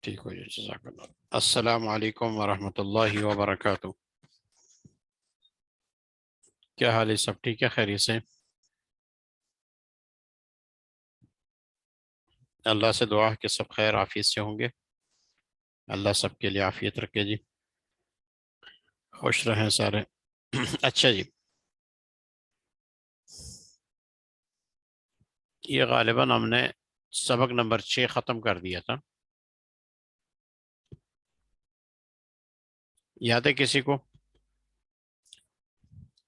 ٹھیک ہو جائے، جزاک اللہ۔ السلام علیکم ورحمۃ اللہ وبرکاتہ۔ کیا حال ہے؟ سب ٹھیک ہے؟ خیریت سے؟ اللہ سے دعا ہے کہ سب خیر عافیت سے ہوں گے۔ اللہ سب کے لیے عافیت رکھے جی، خوش رہیں سارے۔ اچھا جی، یہ غالباً ہم نے سبق نمبر 6 ختم کر دیا تھا، یاد ہے کسی کو؟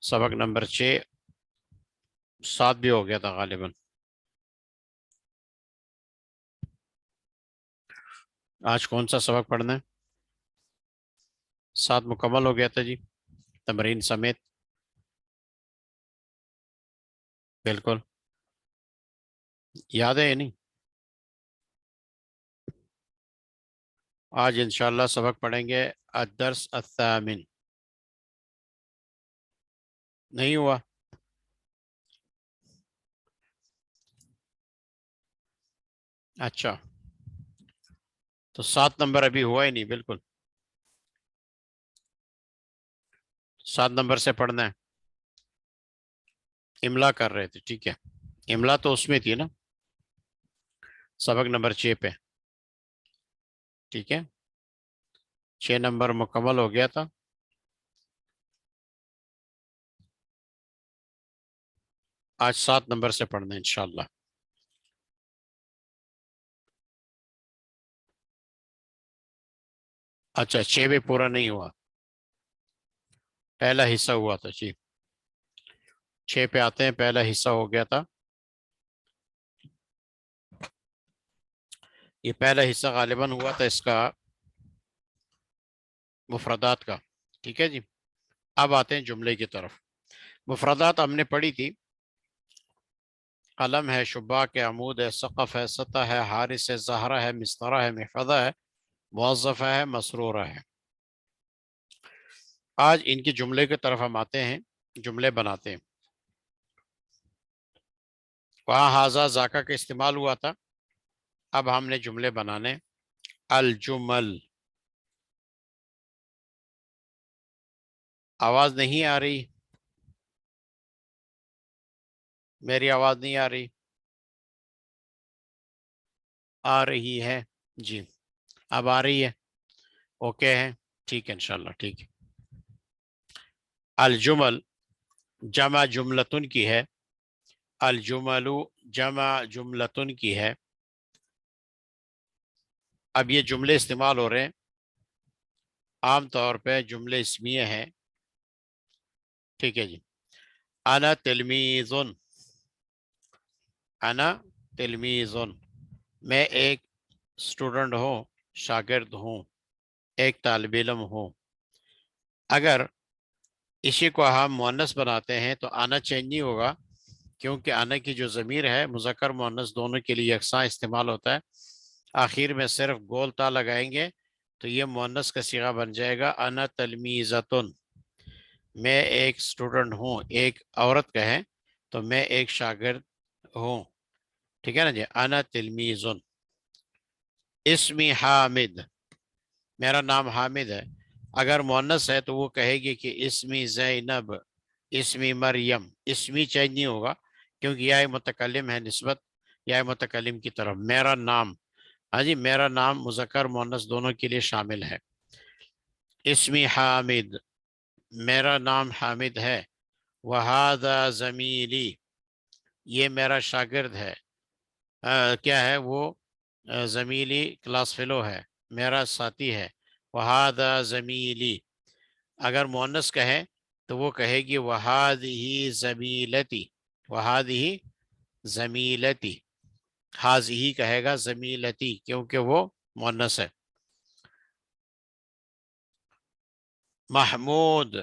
سبق نمبر 6 7 بھی ہو گیا تھا غالباً۔ آج کون سا سبق پڑھنا ہے؟ 7 مکمل ہو گیا تھا جی، تمرین سمیت۔ بالکل یاد ہے یا نہیں؟ آج انشاءاللہ سبق پڑھیں گے الدرس الثامن۔ نہیں ہوا؟ اچھا، تو 7 نمبر ابھی ہوا ہی نہیں۔ بالکل 7 نمبر سے پڑھنا ہے۔ املا کر رہے تھے، ٹھیک ہے، املا تو اس میں تھی نا، سبق نمبر 6 پہ، ٹھیک ہے، 6 نمبر مکمل ہو گیا تھا۔ آج 7 نمبر سے پڑھنا ہے انشاءاللہ۔ اچھا، 6 بھی پورا نہیں ہوا، پہلا حصہ ہوا تھا جی۔ 6 پہ آتے ہیں، پہلا حصہ ہو گیا تھا۔ یہ پہلا حصہ غالباً ہوا تھا اس کا مفردات کا، ٹھیک ہے جی۔ اب آتے ہیں جملے کی طرف۔ مفردات ہم نے پڑھی تھی، قلم ہے، شباک ہے، عمود ہے، سقف ہے، سطح ہے، حارس ہے، زہرہ ہے، مسطرہ ہے، محفظہ ہے، موظفہ ہے، مسرورہ ہے۔ آج ان کی جملے کی طرف ہم آتے ہیں، جملے بناتے ہیں۔ وہاں ہاذا ذاکا کا استعمال ہوا تھا، اب ہم نے جملے بنانے۔ الجمل، آواز نہیں آ رہی؟ میری آواز نہیں آ رہی؟ آ رہی ہے جی، اب آ رہی ہے؟ اوکے ہے، ٹھیک ہے انشاءاللہ، ٹھیک ہے۔ الجمل جمع جملتن کی ہے، الجمل جمع جملتن کی ہے۔ اب یہ جملے استعمال ہو رہے ہیں، عام طور پہ جملے اسمیہ ہیں، ٹھیک ہے جی۔ انا تلمیذن، انا تلمیذن، میں ایک اسٹوڈنٹ ہوں، شاگرد ہوں، ایک طالب علم ہوں۔ اگر اسی کو ہم مؤنث بناتے ہیں تو انا چینج نہیں ہوگا، کیونکہ انا کی جو ضمیر ہے مذکر مؤنث دونوں کے لیے یکساں استعمال ہوتا ہے۔ آخر میں صرف گول تا لگائیں گے تو یہ مؤنث کا صیغہ بن جائے گا انا تلمیذۃن، میں ایک اسٹوڈنٹ ہوں۔ ایک عورت کہیں تو میں ایک شاگرد ہوں، ٹھیک ہے نا جی۔ انا تلمیذن۔ اسمی حامد، میرا نام حامد ہے۔ اگر مؤنث ہے تو وہ کہے گی کہ اسمی زینب، اسمی مریم، اسمی چینج نہیں ہوگا کیونکہ یا متکلم ہے، نسبت یا متکلم کی طرف۔ میرا نام، ہاں جی، میرا نام مذکر مؤنث دونوں کے لیے شامل ہے۔ اسمی حامد، میرا نام حامد ہے۔ وہذا زمیلی، یہ میرا شاگرد ہے۔ کیا ہے وہ؟ زمیلی کلاس فیلو ہے، میرا ساتھی ہے۔ وہذا زمیلی۔ اگر مؤنث کہے تو وہ کہے گی وہذہ زمیلتی، وہذہ زمیلتی۔ حاذہ کہے گا زمیلتی کیونکہ وہ مؤنث ہے۔ محمود،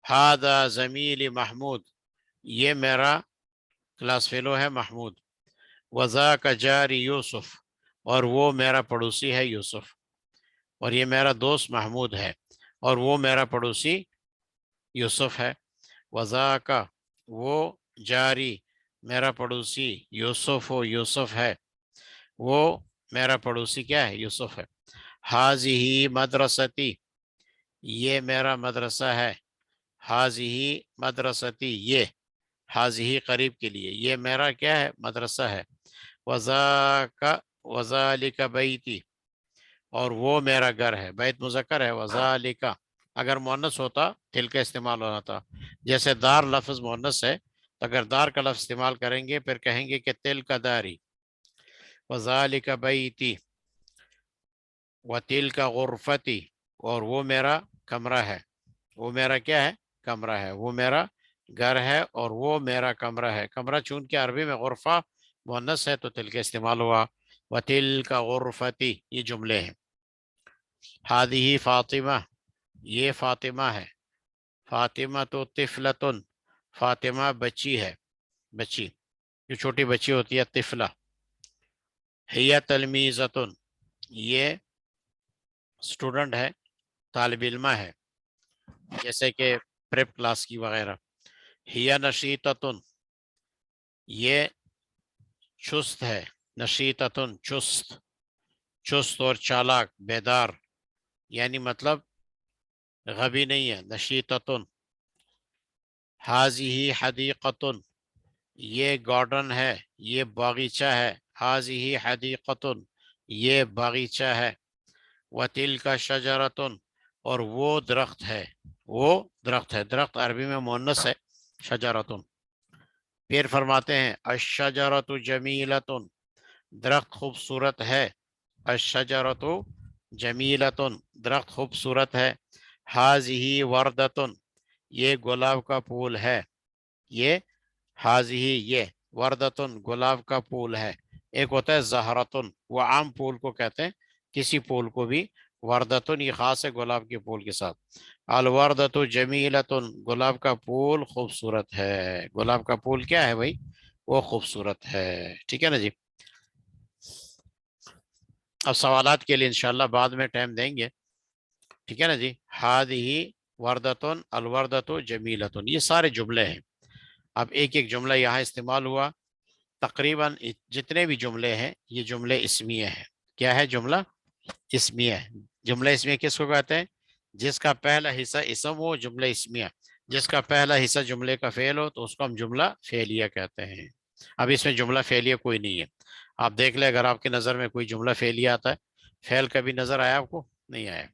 ھذا زمیلی محمود، یہ میرا کلاس فیلو ہے محمود۔ وذاک جاری یوسف، اور وہ میرا پڑوسی ہے یوسف، اور یہ میرا دوست محمود ہے، اور وہ میرا پڑوسی یوسف ہے۔ وذاک، وہ، جاری، میرا پڑوسی، یوسف، و یوسف ہے، وہ میرا پڑوسی کیا ہے؟ یوسف ہے. حاضی مدرستی، یہ میرا مدرسہ ہے. حاضی مدرستی، یہ حاضی قریب کے لیے، یہ میرا کیا ہے؟ مدرسہ ہے. وذاک وذالک بیتی، اور وہ میرا گھر ہے. بیت مذکر ہے، وذالک اگر مؤنث ہوتا تل کا استعمال ہونا تھا. جیسے دار لفظ مؤنث ہے تو اگر دار کا لفظ استعمال کریں گے پھر کہیں گے کہ تل کا داری. وذالک بیتی وتل کا غرفتی، اور وہ میرا کمرہ ہے. وہ میرا کیا ہے؟ کمرہ ہے. وہ میرا گھر ہے اور وہ میرا کمرہ ہے. کمرہ چونکہ عربی میں غرفہ مؤنث ہے تو تل کا استعمال ہوا. وتل کا غرفتی، یہ جملے ہیں. ہادی فاطمہ، یہ فاطمہ ہے. فاطمہ تو طفلتن، فاطمہ بچی ہے. بچی جو چھوٹی بچی ہوتی ہے طفلہ. ہی تلمیذتن، یہ اسٹوڈنٹ ہے، طالب علمہ ہے، جیسے کہ پریپ کلاس کی وغیرہ. ہی نشیطتن، یہ چست ہے. نشیطتن چست، چست اور چالاک، بیدار، یعنی مطلب غبی نہیں ہے. نشیطتن. حاضی حدیقتن، یہ گارڈن ہے، یہ باغیچہ ہے. حاضی حدیقتن، یہ باغیچہ ہے. وتلک شجرتن، اور وہ درخت ہے. وہ درخت ہے. درخت عربی میں مؤنث ہے شجرتن. پھر فرماتے ہیں الشجرۃ جمیلۃ، درخت خوبصورت ہے. الشجرۃ جمیلۃ، درخت خوبصورت ہے. حاضی وردۃ، یہ گلاب کا پھول ہے. یہ حاضی، یہ وردۃ گلاب کا پھول ہے. ایک ہوتا ہے زہرۃ، وہ عام پھول کو کہتے ہیں، کسی پھول کو بھی. وردۃ یہ خاص ہے گلاب کے پھول کے ساتھ. الوردۃ جمیلۃ، گلاب کا پھول خوبصورت ہے. گلاب کا پھول کیا ہے بھائی؟ وہ خوبصورت ہے. ٹھیک ہے نا جی. اب سوالات کے لیے انشاءاللہ بعد میں ٹائم دیں گے. ٹھیک ہے نا جی. ہادی وردۃ الوردۃ جمیلۃ، یہ سارے جملے ہیں. اب ایک ایک جملہ یہاں استعمال ہوا. تقریباً جتنے بھی جملے ہیں یہ جملے اسمیہ ہیں. کیا ہے؟ جملہ اسمیہ. جملہ اسمیہ کس کو کہتے ہیں؟ جس کا پہلا حصہ اسم ہو، جملہ اسمیہ. جس کا پہلا حصہ جملے کا فعل ہو تو اس کو ہم جملہ فعلیہ کہتے ہیں. اب اس میں جملہ فعلیہ کوئی نہیں ہے. آپ دیکھ لیں اگر آپ کی نظر میں کوئی جملہ فعلیہ آتا ہے، فعل کبھی نظر آیا آپ کو؟ نہیں آیا.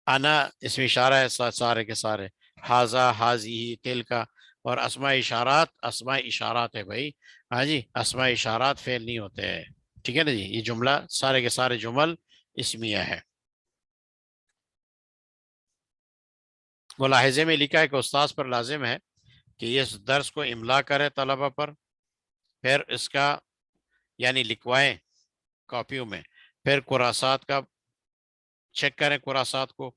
انا اس میں اشارہ ہے سارے کے سارے. حاضہ حاضی تل کا. اور اسماء اشارات اسماء اشارات ہے بھائی. ہاں جی، اسماء اشارات فعل نہیں ہوتے ہیں. ٹھیک ہے نا جی. یہ جملہ سارے کے سارے جمل اسمیہ ہے. ملاحظے میں لکھا ہے کہ استاذ پر لازم ہے کہ اس درس کو املا کرے طلبہ پر، پھر اس کا یعنی لکھوائیں کاپیوں میں، پھر قراسات کا چیک کریں قراسات کو،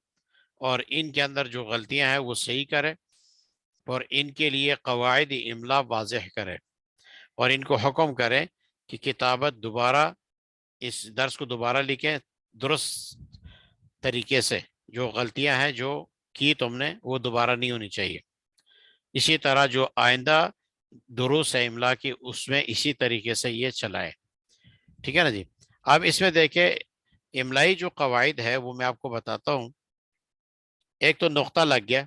اور ان کے اندر جو غلطیاں ہیں وہ صحیح کرے، اور ان کے لیے قواعد املا واضح کرے، اور ان کو حکم کریں کہ کتابت دوبارہ اس درس کو دوبارہ لکھیں درست طریقے سے. جو غلطیاں ہیں جو کی تم نے وہ دوبارہ نہیں ہونی چاہیے. اسی طرح جو آئندہ دروس ہے املا کی اس میں اسی طریقے سے یہ چلائے. ٹھیک ہے نا جی. اب اس میں دیکھیں املائی جو قواعد ہے وہ میں آپ کو بتاتا ہوں. ایک تو نقطہ لگ گیا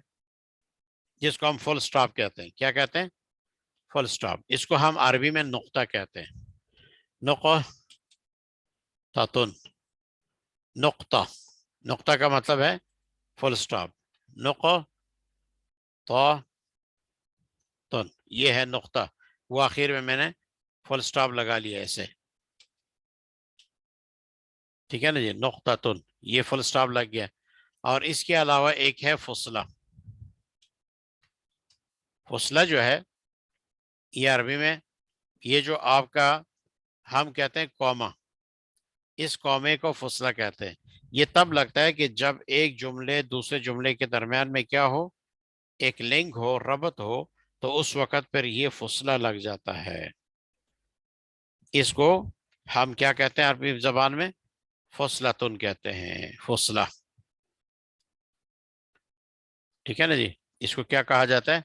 جس کو ہم فل سٹاپ کہتے ہیں. کیا کہتے ہیں؟ فل سٹاپ. اس کو ہم عربی میں نقطہ کہتے ہیں. نقطہ. نقطہ، نقطہ کا مطلب ہے فل سٹاپ. نقطہ، یہ ہے نقطہ. وہ آخر میں نے فل سٹاپ لگا لیا ایسے. ٹھیک ہے نا جی. نقطہ، یہ فل سٹاپ لگ گیا. اور اس کے علاوہ ایک ہے فصلہ. فصلہ جو ہے یہ عربی میں یہ جو آپ کا ہم کہتے ہیں کوما، اس کومے کو فصلہ کہتے ہیں. یہ تب لگتا ہے کہ جب ایک جملے دوسرے جملے کے درمیان میں کیا ہو؟ ایک لنک ہو، ربط ہو، تو اس وقت پر یہ فصلہ لگ جاتا ہے. اس کو ہم کیا کہتے ہیں عربی زبان میں؟ فصلتن کہتے ہیں. فصلہ. ٹھیک ہے نا جی. اس کو کیا کہا جاتا ہے؟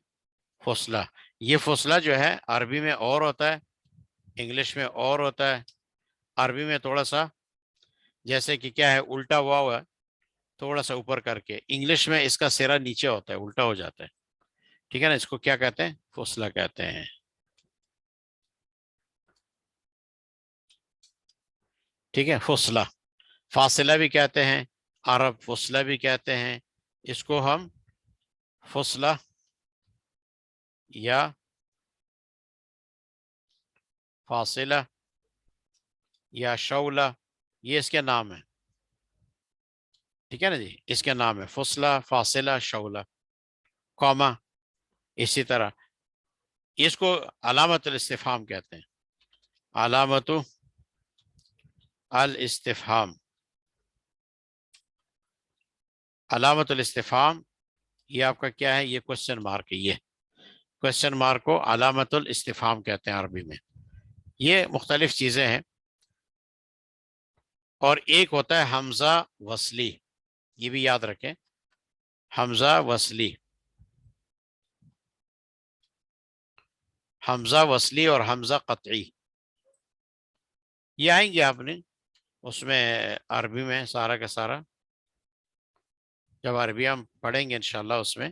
فصلہ. یہ فصلہ جو ہے عربی میں اور ہوتا ہے، انگلش میں اور ہوتا ہے، عربی میں تھوڑا سا جیسے کہ کیا ہے الٹا واو ہے تھوڑا سا اوپر کر کے، انگلش میں اس کا سرا نیچے ہوتا ہے الٹا ہو جاتا ہے، ٹھیک ہے نا، اس کو کیا کہتے ہیں فصلہ کہتے ہیں، ٹھیک ہے فصلہ، فاصلہ بھی کہتے ہیں عرب، فصلہ بھی کہتے ہیں، اس کو ہم فصلہ یا فاصلہ یا شولہ، یہ اس کے نام ہے، ٹھیک ہے نا جی، اس کے نام ہے فصلہ، فاصلہ، شولہ، قوما، اسی طرح اس کو علامت الاستفہام کہتے ہیں، علامت الاستفہام، علامت الاستفہام یہ آپ کا کیا ہے، یہ کوشچن مارک ہے، یہ کوشچن مارک کو علامت الاستفہام کہتے ہیں عربی میں، یہ مختلف چیزیں ہیں، اور ایک ہوتا ہے حمزہ وصلی، یہ بھی یاد رکھیں، حمزہ وصلی، حمزہ وصلی اور حمزہ قطعی، یہ آئیں گے آپ نے اس میں عربی میں سارا کا سارا، جب عربی ہم پڑھیں گے انشاءاللہ اس میں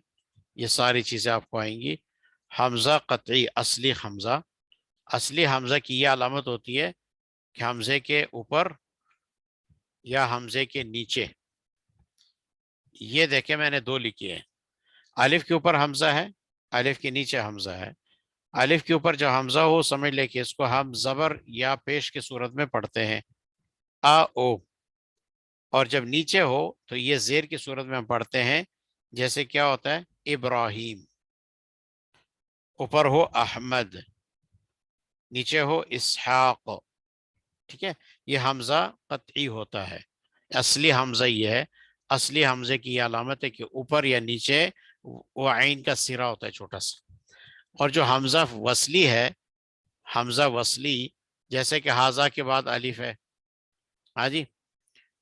یہ ساری چیزیں آپ کو آئیں گی، حمزہ قطعی، اصلی حمزہ، اصلی حمزہ کی یہ علامت ہوتی ہے کہ حمزے کے اوپر یا حمزے کے نیچے، یہ دیکھیں میں نے دو لکھی ہے، الف کے اوپر حمزہ ہے، الف کے نیچے حمزہ ہے، الف کے اوپر جو حمزہ ہو سمجھ لے کہ اس کو ہم زبر یا پیش کی صورت میں پڑھتے ہیں آ او، اور جب نیچے ہو تو یہ زیر کی صورت میں ہم پڑھتے ہیں، جیسے کیا ہوتا ہے ابراہیم، اوپر ہو احمد، نیچے ہو اسحاق، ٹھیک ہے، یہ حمزہ قطعی ہوتا ہے، اصلی حمزہ یہ ہے، اصلی حمزے کی یہ علامت ہے کہ اوپر یا نیچے وہ عین کا سرا ہوتا ہے چھوٹا سا، اور جو حمزہ وصلی ہے، حمزہ وصلی جیسے کہ حاذا کے بعد الف ہے، ہاں جی،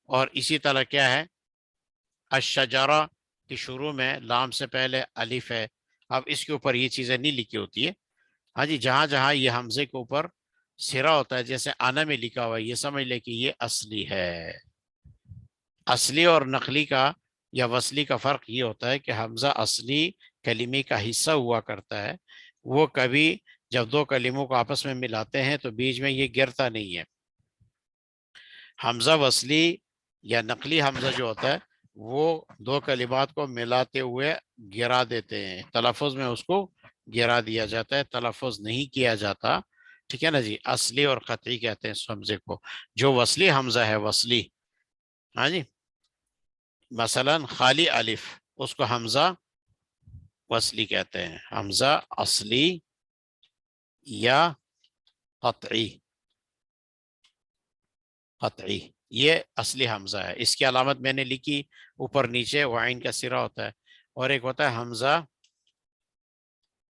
اور اسی طرح کیا ہے الشجرہ کی شروع میں لام سے پہلے الف ہے، اب اس کے اوپر یہ چیزیں نہیں لکھی ہوتی ہے، ہاں جی، جہاں جہاں یہ حمزے کے اوپر سرا ہوتا ہے جیسے انا میں لکھا ہوا ہے، یہ سمجھ لے کہ یہ اصلی ہے، اصلی اور نقلی کا یا وصلی کا فرق یہ ہوتا ہے کہ حمزہ اصلی کلمے کا حصہ ہوا کرتا ہے، وہ کبھی جب دو کلموں کو آپس میں ملاتے ہیں تو بیچ میں یہ گرتا نہیں ہے، حمزہ وصلی یا نقلی حمزہ جو ہوتا ہے وہ دو کلمات کو ملاتے ہوئے گرا دیتے ہیں، تلفظ میں اس کو گرا دیا جاتا ہے، تلفظ نہیں کیا جاتا، ٹھیک ہے نا جی، اصلی اور قطعی کہتے ہیں اس حمزے کو، جو وصلی حمزہ ہے وصلی، ہاں جی، مثلا خالی الف اس کو حمزہ وصلی کہتے ہیں، حمزہ اصلی یا قطعی، قطعی یہ اصلی حمزہ ہے، اس کی علامت میں نے لکھی اوپر نیچے وعین کا سرا ہوتا ہے، اور ایک ہوتا ہے حمزہ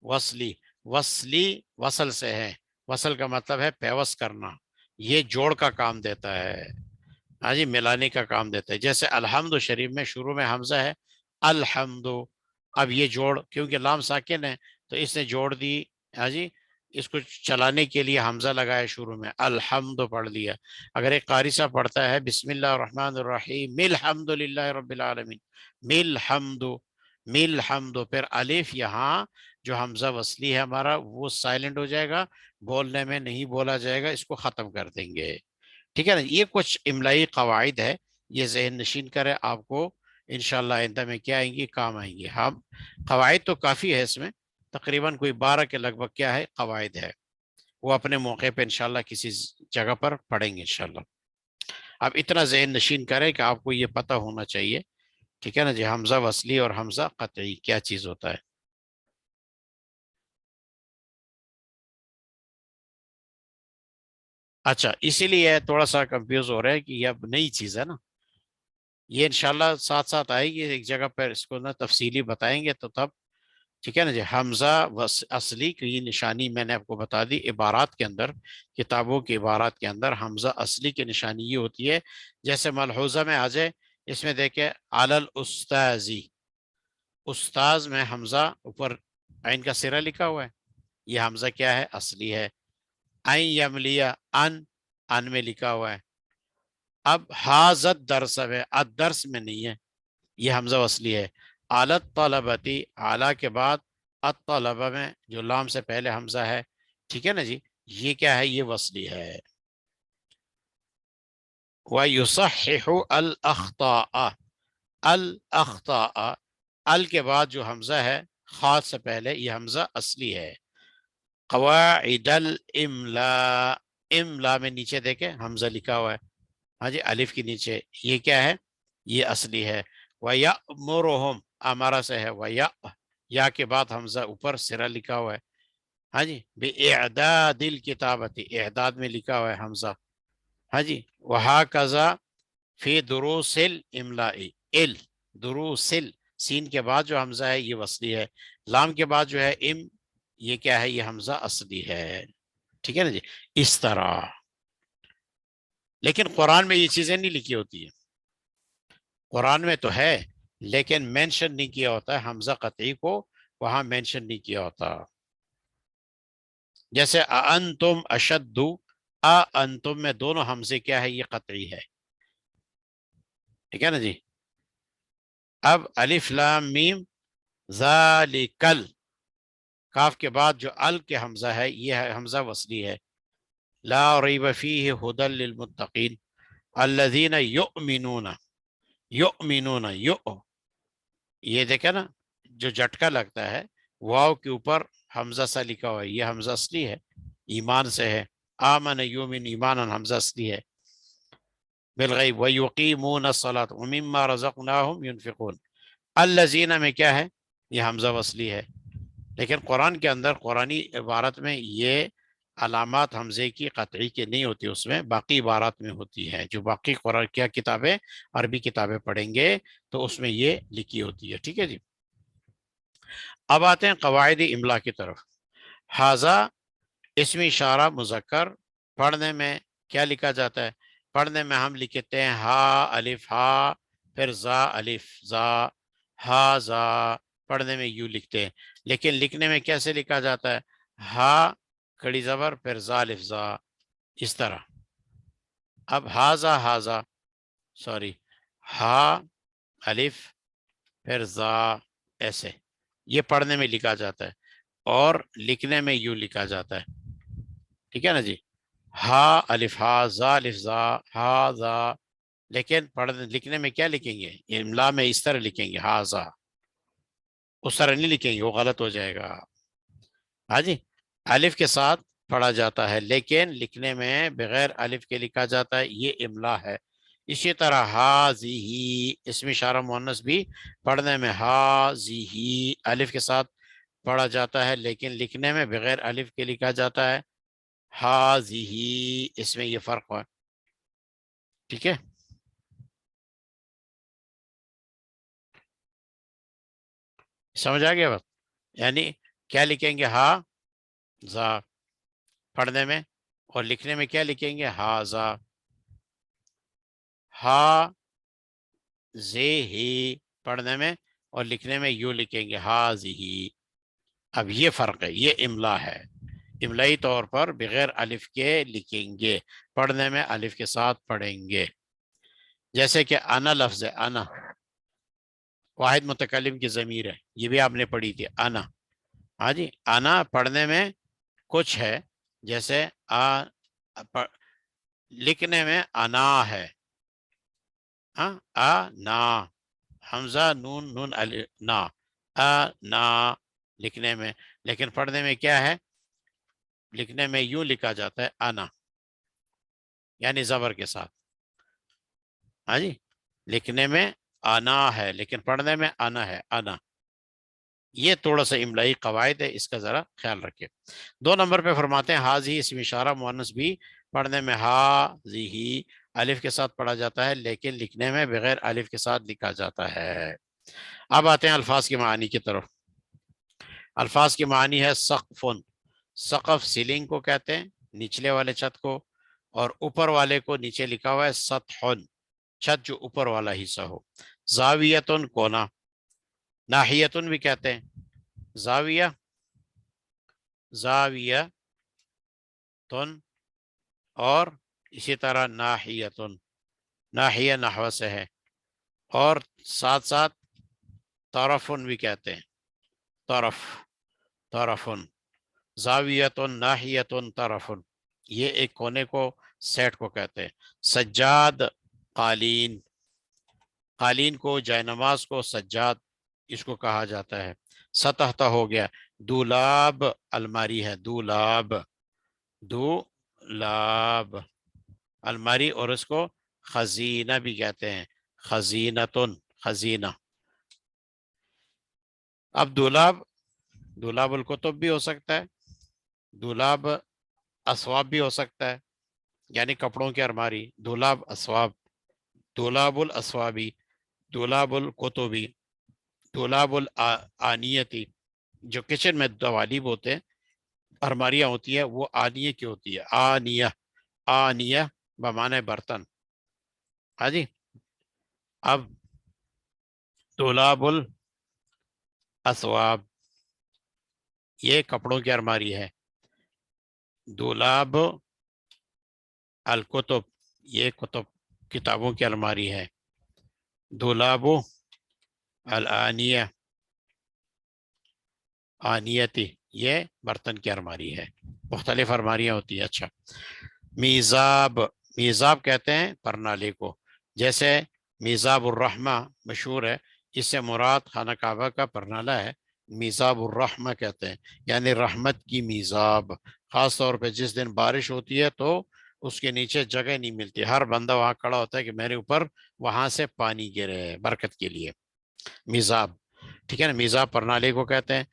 وصلی، وصلی وصل سے ہے، وصل کا مطلب ہے پیوست کرنا، یہ جوڑ کا کام دیتا ہے، ہاں جی، ملانے کا کام دیتا ہے، جیسے الحمد شریف میں شروع میں حمزہ ہے الحمد، اب یہ جوڑ کیونکہ لام ساکن ہے تو اس نے جوڑ دی، ہاں جی، اس کو چلانے کے لیے حمزہ لگایا شروع میں الحمد پڑھ لیا، اگر ایک قاری صاحب پڑھتا ہے بسم اللہ الرحمن الرحیم الحمد للہ رب العالمین، مل حمد، مل حمد، پھر الف یہاں جو حمزہ وصلی ہے ہمارا وہ سائلنٹ ہو جائے گا، بولنے میں نہیں بولا جائے گا، اس کو ختم کر دیں گے، ٹھیک ہے نا، یہ کچھ املائی قواعد ہے، یہ ذہن نشین کرے، آپ کو انشاءاللہ آئندہ میں کیا آئیں گی کام آئیں گی، ہم قواعد تو کافی ہے اس میں، تقریباً کوئی 12 کے لگ بھگ کیا ہے قواعد ہے، وہ اپنے موقع پہ انشاءاللہ کسی جگہ پر پڑھیں گے انشاءاللہ، اب اتنا ذہن نشین کرے کہ آپ کو یہ پتہ ہونا چاہیے، ٹھیک ہے نا جی، حمزہ وصلی اور حمزہ قطعی کیا چیز ہوتا ہے، اچھا اسی لیے تھوڑا سا کنفیوز ہو رہا ہے کہ یہ اب نئی چیز ہے نا، یہ انشاءاللہ ساتھ ساتھ آئے گی ایک جگہ پر، اس کو نا تفصیلی بتائیں گے تو تب، ٹھیک ہے نا جی، حمزہ اصلی کی نشانی میں نے آپ کو بتا دی، عبارات کے اندر، کتابوں کی عبارات کے اندر حمزہ اصلی کی نشانی یہ ہوتی ہے، جیسے ملحوظہ میں آ جائے، اس میں دیکھیں علی الاستاذی، استاذ میں حمزہ اوپر عین کا سرا لکھا ہوا ہے، یہ حمزہ کیا ہے اصلی ہے، این یملیہ ان ان میں لکھا ہوا ہے. اب حاضت درس ہے, الدرس میں نہیں ہے, یہ حمزہ وصلی ہے. آلت طلبتی, اعلیٰ کے بعد الطلبہ میں جو لام سے پہلے حمزہ ہے, ٹھیک ہے نا جی, یہ کیا ہے, یہ وصلی ہے. وَيُصَحِّحُ الْأَخْطَاءَ, الْأَخْطَاءَ, ال کے بعد جو حمزہ ہے خاص سے پہلے, یہ حمزہ اصلی ہے. قواعد الاملاء, املا میں نیچے دیکھیں حمزہ لکھا ہوا ہے, ہاں جی, الف کے نیچے, یہ کیا ہے, یہ اصلی ہے. وَيَأْمُرُهُمْ, امارہ سے ہے, یا کے بعد حمزہ اوپر سرا لکھا ہوا ہے, ہاں جی, بِإِعْدَادِ الْكِتَابَةِ, اعداد میں لکھا ہوا ہے حمزہ, ہاں جی. وَهَكَذَا فی دروس الاملاء, دروس, سین کے بعد جو حمزہ ہے یہ وصلی ہے. لام کے بعد جو ہے یہ کیا ہے, یہ حمزہ اصلی ہے. ٹھیک ہے نا جی, اس طرح. لیکن قرآن میں یہ چیزیں نہیں لکھی ہوتی ہیں, قرآن میں تو ہے لیکن مینشن نہیں کیا ہوتا ہے, حمزہ قطعی کو وہاں مینشن نہیں کیا ہوتا. جیسے انتم اشد, انتم میں دونوں حمزے کیا ہے, یہ قطعی ہے. ٹھیک ہے نا جی. اب الف لام میم ذالکل, کاف کے بعد جو ال کے حمزہ ہے یہ حمزہ وصلی ہے. لا ریب فیہ ھدی للمتقین الذین یؤمنون, یؤمنون, یہ دیکھیں نا جو جھٹکا لگتا ہے, واو کے اوپر حمزہ سا لکھا ہوا ہے, یہ حمزہ اصلی ہے, ایمان سے ہے. آمن یؤمن ایمانا, حمزہ اصلی ہے. بالغیب ویقیمون الصلاۃ ومما رزقناہم ینفقون, الذین میں کیا ہے, یہ حمزہ وصلی ہے. لیکن قرآن کے اندر قرآنی عبارت میں یہ علامات حمزے کی قطعی کے نہیں ہوتی, اس میں باقی عبارات میں ہوتی ہے. جو باقی قرآن کیا کتابیں, عربی کتابیں پڑھیں گے تو اس میں یہ لکھی ہوتی ہے. ٹھیک ہے جی. اب آتے ہیں قواعد املا کی طرف. حاذا اسم اشارہ مذکر, پڑھنے میں کیا لکھا جاتا ہے, پڑھنے میں ہم لکھتے ہیں ہا الف ہا, پھر زا الف زا, ہا زا, پڑھنے میں یوں لکھتے ہیں. لیکن لکھنے میں کیسے لکھا جاتا ہے, ہا کڑی زبر پھر زا الف زا, اس طرح. اب ہاذا ہاذا, سوری, ہا الف پھر زا, ایسے یہ پڑھنے میں لکھا جاتا ہے, اور لکھنے میں یوں لکھا جاتا ہے. ٹھیک ہے نا جی. ہا الف ہا, زا الف زا, ہا زا. لیکن لکھنے میں کیا لکھیں گے, املا میں اس طرح لکھیں گے ہاذا, اس طرح نہیں لکھیں گے, وہ غلط ہو جائے گا. ہاں جی, الف کے ساتھ پڑھا جاتا ہے لیکن لکھنے میں بغیر الف کے لکھا جاتا ہے, یہ املا ہے. اسی طرح ہاذیہی, اسم اشارہ مؤنث بھی پڑھنے میں ہاذیہی الف کے ساتھ پڑھا جاتا ہے لیکن لکھنے میں بغیر الف کے لکھا جاتا ہے ہاذیہی, اس میں یہ فرق ہے. ٹھیک ہے, سمجھ آ گیا بات. یعنی کیا لکھیں گے, ہا زا پڑھنے میں, اور لکھنے میں کیا لکھیں گے, ہا زا. ہا زے ہی پڑھنے میں, اور لکھنے میں یوں لکھیں گے ہا زی ہی. اب یہ فرق ہے, یہ املا ہے. املائی طور پر بغیر الف کے لکھیں گے, پڑھنے میں الف کے ساتھ پڑھیں گے. جیسے کہ انا لفظ ہے, انا واحد متکلم کی ضمیر ہے, یہ بھی آپ نے پڑھی تھی انا. ہاں جی, انا پڑھنے میں کچھ ہے, جیسے لکھنے میں انا ہے, ہاں, نا حمزہ نون نون نا, نا لکھنے میں. لیکن پڑھنے میں کیا ہے, لکھنے میں یوں لکھا جاتا ہے انا, یعنی زبر کے ساتھ. ہاں جی, لکھنے میں انا ہے لیکن پڑھنے میں انا ہے, انا. یہ تھوڑا سا املائی قواعد ہے, اس کا ذرا خیال رکھیں. 2 نمبر پہ فرماتے ہیں حاذی اسم اشارہ مؤنث بھی پڑھنے میں حاذی الف کے ساتھ پڑھا جاتا ہے لیکن لکھنے میں بغیر الف کے ساتھ لکھا جاتا ہے. اب آتے ہیں الفاظ کے معانی کی طرف. الفاظ کے معنی ہے سقفن, سقف سیلنگ کو کہتے ہیں, نچلے والے چھت کو, اور اوپر والے کو نیچے لکھا ہوا ہے سطحن, چھت جو اوپر والا حصہ ہو. زاویتن کونا, ناحیتن بھی کہتے ہیں, زاویہ, زاویہ تن, اور اسی طرح ناحیتن، ناحیہ نحو سے ہے، اور ساتھ ساتھ طرفن بھی کہتے ہیں، طرف، طرفن، زاویتن، ناحیتن، طرفن، یہ ایک کونے کو، سیٹ کو کہتے ہیں۔ سجاد، قالین، قالین کو، جائے نماز کو سجاد اس کو کہا جاتا ہے۔ سطح ہو گیا۔ دولاب، الماری ہے، دولاب، دولاب، الماری، اور اس کو خزینہ بھی کہتے ہیں، خزینتن، خزینہ۔ اب دولاب، دولاب الکتب بھی ہو سکتا ہے، دولاب اسواب بھی ہو سکتا ہے، یعنی کپڑوں کی الماری، دولاب اسواب، دولاب الاسوابی، دولاب الکتبی، دولاب الآنیتی، جو کچن میں دوالیب ہوتے ہیں، الماریاں ہوتی ہے، وہ آنیہ کی ہوتی ہے، آنیہ، آنیہ بمعنی برتن۔ ہاں جی، اب دولاب الاسواب، یہ کپڑوں کی الماری ہے۔ دولاب الکتب، یہ کتابوں کی الماری ہے۔ دولاب الآنیہ، آنیتی، یہ برتن کی الماری ہے، مختلف الماریاں ہوتی ہیں۔ اچھا، میزاب، میزاب کہتے ہیں پرنالے کو، جیسے میزاب الرحمہ مشہور ہے، اس سے مراد خانہ کعبہ کا پرنالہ ہے، میزاب الرحمہ کہتے ہیں، یعنی رحمت کی میزاب۔ خاص طور پہ جس دن بارش ہوتی ہے تو اس کے نیچے جگہ نہیں ملتی، ہر بندہ وہاں کھڑا ہوتا ہے کہ میرے اوپر وہاں سے پانی گرے برکت کے لیے، میزاب، ٹھیک ہے نا، میزاب پرنالے کو کہتے ہیں۔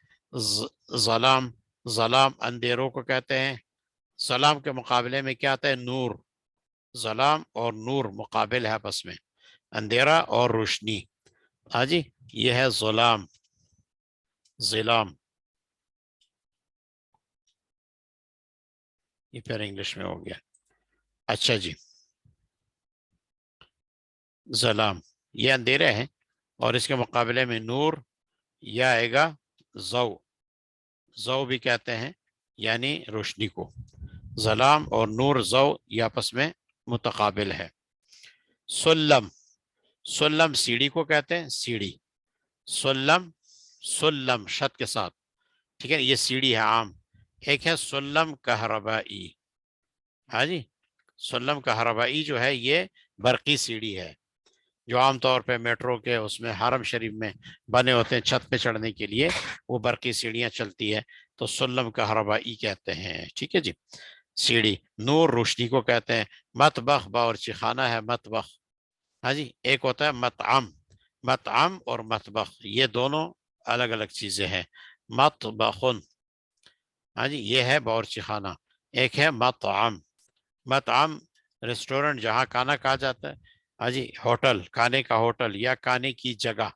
ظلام، ظلام اندھیروں کو کہتے ہیں، ظلام کے مقابلے میں کیا آتا ہے؟ نور، ظلام اور نور مقابل ہے آپس میں، اندھیرا اور روشنی۔ ہاں جی، یہ ہے ظلام، ظلام، یہ پھر انگلش میں ہو گیا۔ اچھا جی، ظلام یہ اندھیرے ہیں، اور اس کے مقابلے میں نور، یہ آئے گا ضوء، ضوء بھی کہتے ہیں یعنی روشنی کو۔ ظلام اور نور، ضوء، یہ آپس میں متقابل ہے۔ سلم، سلم سیڑھی کو کہتے ہیں، سیڑھی، سلم، سلم شد کے ساتھ، ٹھیک ہے، یہ سیڑھی ہے عام۔ ایک ہے سلم کہربائی، ہاں جی، سلم کہربائی جو ہے یہ برقی سیڑھی ہے، جو عام طور پہ میٹرو کے اس میں حرم شریف میں بنے ہوتے ہیں چھت پہ چڑھنے کے لیے، وہ برقی سیڑھیاں چلتی ہے، تو سلم کہربائی کہتے ہیں، ٹھیک ہے جی، سیڑھی۔ نور روشنی کو کہتے ہیں۔ مطبخ باورچی خانہ ہے، مطبخ، ہاں جی، ایک ہوتا ہے مطعم، مطعم اور مطبخ یہ دونوں الگ الگ چیزیں ہیں۔ مطبخن، ہاں جی، یہ ہے باورچی خانہ، ایک ہے مطعم، مطعم ریسٹورنٹ جہاں کھانا کھا جاتا ہے، ہاں جی، ہوٹل، کھانے کا ہوٹل یا کھانے کی جگہ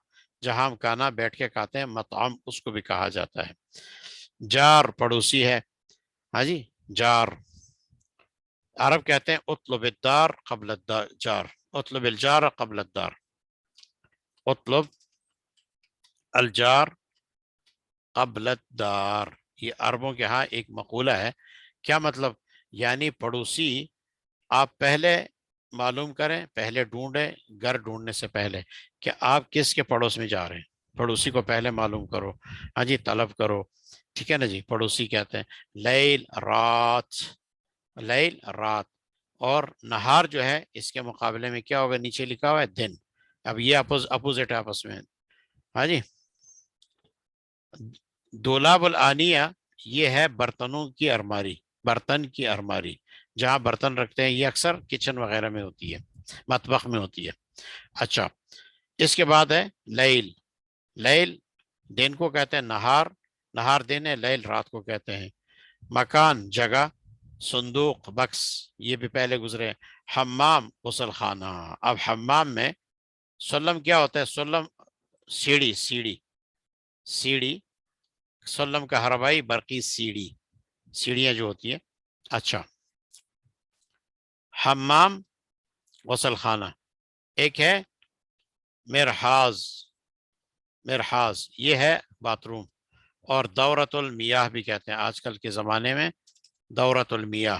جہاں ہم کھانا بیٹھ کے کھاتے ہیں، مطعم اس کو بھی کہا جاتا ہے۔ جار پڑوسی ہے، ہاں جی، جار، عرب کہتے ہیں اطلب الدار قبل الجار، اطلب الجار قبل الدار، اطلب الجار قبل الدار، یہ عربوں کے ہاں ایک مقولہ ہے۔ کیا مطلب؟ یعنی پڑوسی آپ پہلے معلوم کریں، پہلے ڈھونڈیں، گھر ڈھونڈنے سے پہلے کہ آپ کس کے پڑوس میں جا رہے ہیں، پڑوسی کو پہلے معلوم کرو، ہاں جی، طلب کرو، ٹھیک ہے نا جی، پڑوسی کہتے ہیں۔ لیل رات، لیل رات، اور نہار جو ہے اس کے مقابلے میں کیا ہوگا؟ نیچے لکھا ہوا ہے دن، اب یہ اپوزٹ ہے آپس میں، ہاں جی۔ دولاب الآنیہ یہ ہے برتنوں کی الماری، برتن کی الماری، جہاں برتن رکھتے ہیں، یہ اکثر کچن وغیرہ میں ہوتی ہے، مطبخ میں ہوتی ہے۔ اچھا، اس کے بعد ہے لیل، لیل دن کو کہتے ہیں، نہار، نہار دن ہے، لیل رات کو کہتے ہیں۔ مکان جگہ، صندوق بکس، یہ بھی پہلے گزرے۔ حمام غسل خانہ، اب حمام میں سلم کیا ہوتا ہے؟ سلم سیڑھی، سیڑھی، سیڑھی، سلم کا ہربائی برقی سیڑھی، سیڑھیاں جو ہوتی ہیں۔ اچھا، حمام غسل خانہ، ایک ہے مرحاض، مرحاض یہ ہے باتھ روم، اور دورۃ المیاہ بھی کہتے ہیں آج کل کے زمانے میں، دورۃ المیاہ،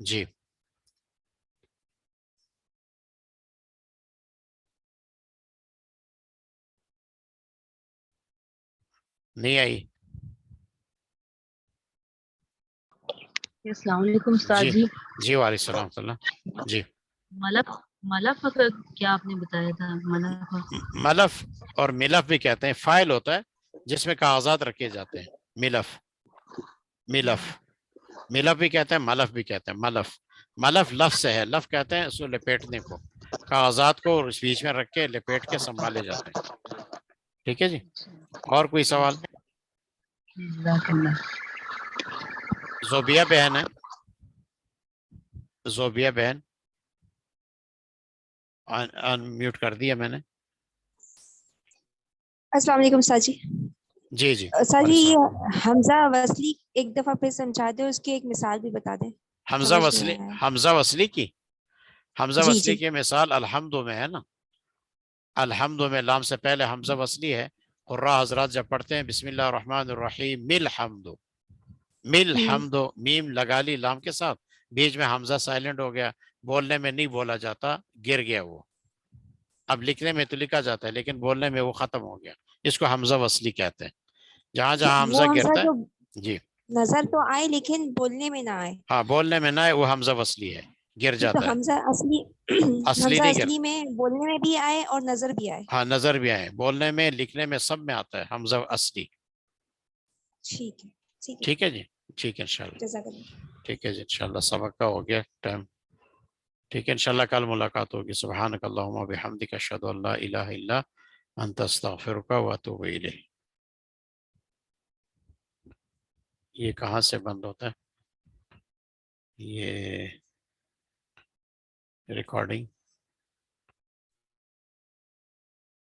جی نہیں آئی. السلام علیکم استاد جی جی. جی وعلیکم السلام ورحمۃ اللہ. جی ملف ملف کا کیا آپ نے بتایا تھا؟ ملف ملف اور ملف بھی کہتے ہیں. فائل ہوتا ہے جس میں کاغذات رکھے جاتے ہیں. ملف ملف ملف بھی کہتے ہیں, ملف بھی کہتے ہیں. ملف ملف لفظ ہے, لف کہتے ہیں اس کو لپیٹنے کو, کاغذات کو اس بیچ میں رکھ کے لپیٹ کے سنبھالے جاتے ہیں. ٹھیک ہے جی. اور کوئی سوال؟ جزاک اللہ. زوبیہ بہن ہے, زوبیہ بہن ان میوٹ کر دیا میں نے. السلام علیکم استاد جی. جی جی استاد جی وعلیکم السلام. یہ حمزہ وصلی ایک دفعہ پھر سمجھا دیں, اس کی ایک مثال بھی بتا دیں. حمزہ سمجھ نہیں وصلی, آیا. حمزہ وصلی کی, حمزہ جی وصلی جی کی مثال الحمد میں ہے نا. الحمد میں لام سے پہلے حمزہ وصلی ہے. قراء حضرات جب پڑھتے ہیں بسم اللہ الرحمن الرحیم مل حمد, مل حمد, میم لگا لی لام کے ساتھ, بیچ میں حمزہ سائلنٹ ہو گیا, بولنے میں نہیں بولا جاتا, گر گیا وہ. اب لکھنے میں تو لکھا جاتا ہے لیکن بولنے میں وہ ختم ہو گیا. اس کو حمزہ وصلی کہتے ہیں. جہاں جہاں حمزہ وہ حمزہ گرتا جو ہے. جی نظر تو آئے لیکن بولنے میں نہ آئے, ہاں, بولنے میں نہ ہے وہ حمزہ وصلی ہے, گر تو جاتا ہے. حمزہ اصلی اصلی حمزہ نہیں گر, اصلی میں بولنے میں بھی آئے اور نظر بھی آئے. ہاں نظر بھی آئے, بولنے میں لکھنے میں سب میں آتا ہے حمزہ اصلی. ٹھیک ہے ٹھیک ہے. ٹھیک ہے جی, ٹھیک ہے انشاءاللہ. جزاک اللہ. ٹھیک ہے جی انشاءاللہ, سبق کا ہو گیا ٹائم. ٹھیک ہے انشاءاللہ کل ملاقات ہوگی. سبحانک اللہم و بحمدک اشہد ان لا الہ الا انت استغفرک و اتوب الیک. یہ کہاں سے بند ہوتا ہے یہ ریکارڈنگ؟